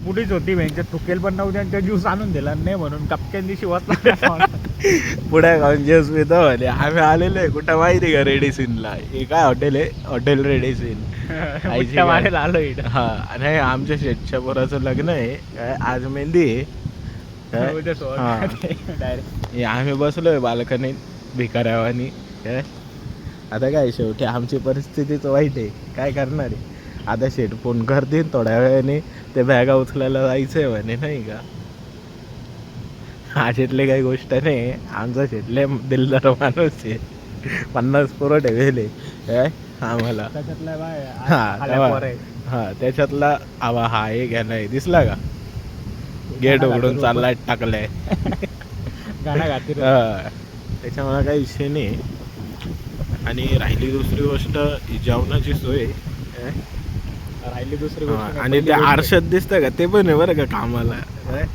पुढेच होती त्यांच्या थुकेल पण नव्हती आणि त्या ज्यूस आणून दिला नाही म्हणून टपक्यान दिवशी वाचला पुढे गाऊन ज्यूस पितो म्हणे. आम्ही आलेलो आहे कुठं माहिती का रेडिसीनला. हे काय हॉटेल आहे, हॉटेल रेडिसीन. मारायला आलो इथं. हा आणि आमच्या शेटच्या पोराचं लग्न आहे काय, आज मेहंदी आहे काय? उद्या सोड. हा. Direct. हे आम्ही बसलोय बाल्कनीत भिकाऱ्यावानी काय. आता काय शेवटी आमची परिस्थितीच वाईट आहे, काय करणार आहे. आता शेट फोन करतील थोड्या वेळाने, ते बॅगा उचलायला जायचंय म्हणे नाही का. हा शेटले काही गोष्ट नाही, आमचा शेटले दिलदार माणूस आहे. 50 पोरं ठेवले काय आम्हाला. त्याच्यातला बाय हा, आल्या तेव्हा. पोरं आहे. हा त्याच्यातला आवा हा एक घ्यायला दिसला का, गेट उघडून चाललाय टाकलाय. गाणं गाती रे. हा, त्याच्यामुळे काही विषय नाही. आणि राहिली दुसरी गोष्ट ही जेवणाची सोय काय? राहिली दुसरी हा, गोष्ट आणि ते आरशात दिसतं का, ते पण आहे बरं का कामाला काय.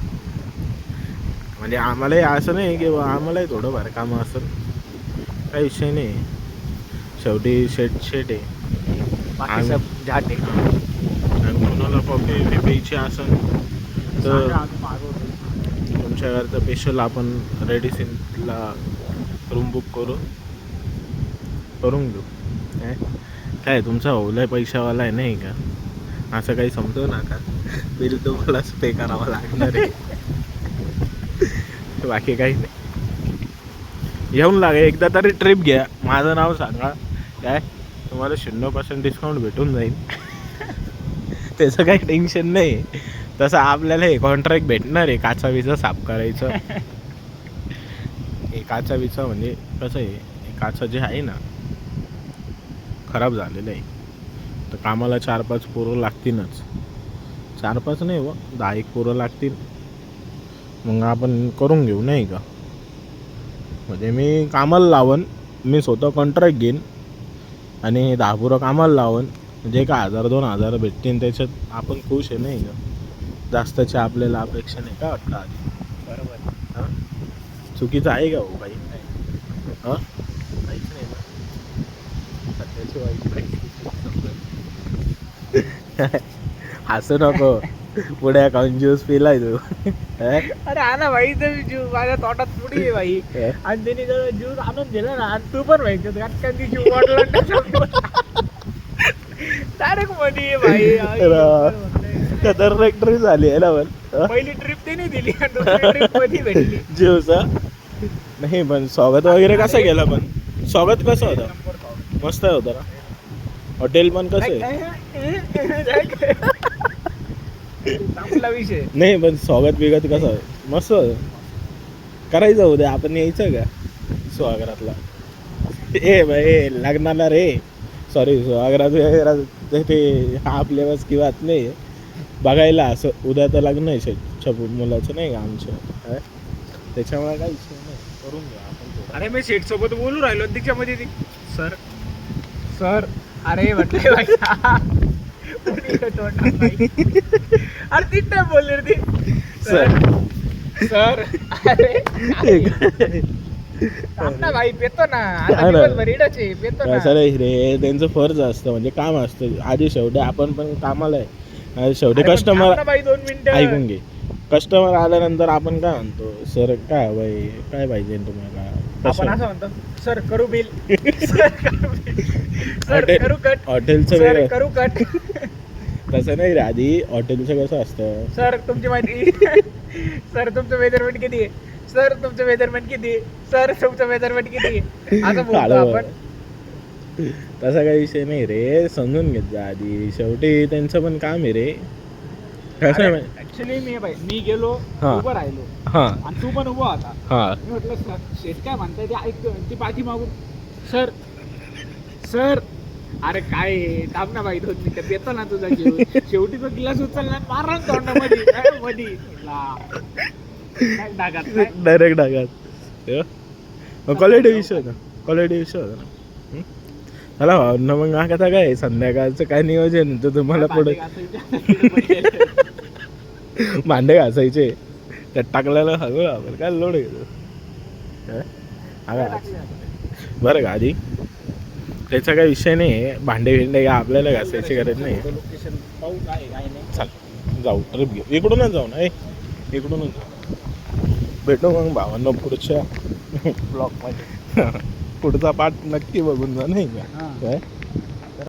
म्हणजे आम्हालाही असं नाही की आम्हालाही थोडंफार कामं असेल, काही विषय नाही. शेवटी शेट आहे. बाकी सब झाट आहे. आणि कोणाला कॉफी प्यायची असेल तर सांगा, आम्ही मागवतो. तुमच्याकरता स्पेशल आपण रेडिसीनला रूम बुक करून घेऊ काय. तुमचा ओला पैशावाला आहे नाही का, असं काही समजू नका. बिल तुम्हालाच पे करावं लागणार आहे. बाकी काही नाही. येऊन लागे एकदा तरी ट्रिप घ्या, माझं नाव सांगा काय, तुम्हाला 0% डिस्काउंट भेटून जाईल. त्याचं काही टेन्शन नाही. तसं आपल्याला हे कॉन्ट्रॅक्ट भेटणार आहे काचा विचा साफ करायचं. हे काचा विचा म्हणजे कसं आहे, हे काचा जे आहे ना खराब झालेलं आहे, तर कामाला 4-5 पोरं लागतीलच. 4-5 नाही व 10-1 पोरं लागतील. मग आपण करून घेऊ नाही का. म्हणजे मी कामाला लावन, मी स्वतः कॉन्ट्रॅक्ट घेईन आणि 10 पोरं कामाला लावन, म्हणजे का 1000-2000 भेटतील, त्याच्यात आपण खुश आहे नाही का. जास्तची आपल्याला अपेक्षा नाही. काय वाटतं आधी? बरोबर. हां, चुकीचं आहे का हो काही? हां, काहीच नाही ना. सध्याची वाईट हसू नको, पुढे अकाउंट ज्यूस पिलाय तू. अरे हा ना भाई, तर ज्यूस माझ्या तोटात पुढे आहे भाई. आणि त्यांनी जर ज्यूस आणून दिला ना, आणि तू पण व्हायचं गाठकांची जीव वाटला डायरेक्ट मध्ये भाई. खतरनाक ट्रिप झाली आहे ना. पण पहिली ट्रिप त्याने दिली आणि दुसरी ट्रिप मध्ये भेटली. ज्यूसा नाही, पण स्वागत वगैरे कसं केलं, पण स्वागत कसं होतं? मस्त होतं ना. हॉटेल पण कसं आहे आपला विषय नाही, पण स्वागत बिगत कसं आहे? मस्त होतं. करायचं उद्या आपण, यायचं का स्वागतातला. ए भाई लग्नाला रे, सॉरी स्वागरात ते आपल्या बस की बात नाही बघायला. असं उद्या तर लग्न आहे छपू मुलाचं नाही का आमचं, त्याच्यामुळे काही विषय नाही, करून घ्या आपण. अरे मी शेठ सोबत बोलू राहिलो त्याच्यामध्ये ती सर सर अरे म्हटलं अरे तीन टाइम बोलले रे ती सर सर. अरे ना भाई पेतो ना, आता दिवसभर इडच आहे, पेतो ना. सर रे, त्यांचं फर्ज असतं, म्हणजे काम असतं आधी शेवटी. आपण पण कामाला आहे शेवटी. कस्टमर भाई 2 मिनिटं ऐकून घे. कस्टमर आल्यानंतर आपण काय म्हणतो, सर काय भाई काय पाहिजे तुम्हाला, आपण असं म्हणतो सर करू बिल, सर करू कट, हॉटेलचं सर वेगळं करू कट. तसं नाही रे. आधी हॉटेलचं कसं असतं, सर तुमची माहिती, सर तुमचं मेजरमेंट किती आहे, सर तुमचं मेजरमेंट किती आहे, सर तुमचं मेजरमेंट किती आहे, असं बोलतो आपण. तसा काही विषय नाही रे, समजून घेत जा आधी. शेवटी त्यांचं पण काम आहे रे. कसं आहे ऍक्च्युली मी गेलो, हा. उभं राहिलो हां आणि तू पण उभा होता. हां मी म्हटलं सर शेठ काय म्हणताय ते ऐकतो. ती पाठी मागून सर सर. अरे काय थांब ना बाई 2 मिनिटं, येतो ना तुझा जीव. शेवटी तो गिलास उचलला मारला तोंडामध्ये मध्ये डागात काय. डायरेक्ट डागात. क्वालिटी विषय होता, क्वालिटी विषय होता ना. चला भाऊ ना, मग आता काय संध्याकाळचं काय नियोजन तर तुम्हाला पुढे भांडे घासायचे त्यात टाकलेलं हवं आपण काय लोड घेतो बरं का. आधी त्याचा काही विषय नाही, भांडे भिंडे का आपल्याला घासायची गरज नाही. लोकेशन पाहू काय काय नाही. चल जाऊ ट्रिप घेऊ इकडूनच जाऊ ना इकडूनच जाऊ भेटू मग भावांना पुढच्या ब्लॉक मध्ये पुढचा पार्ट नक्की बघून जा नाही का हा. काय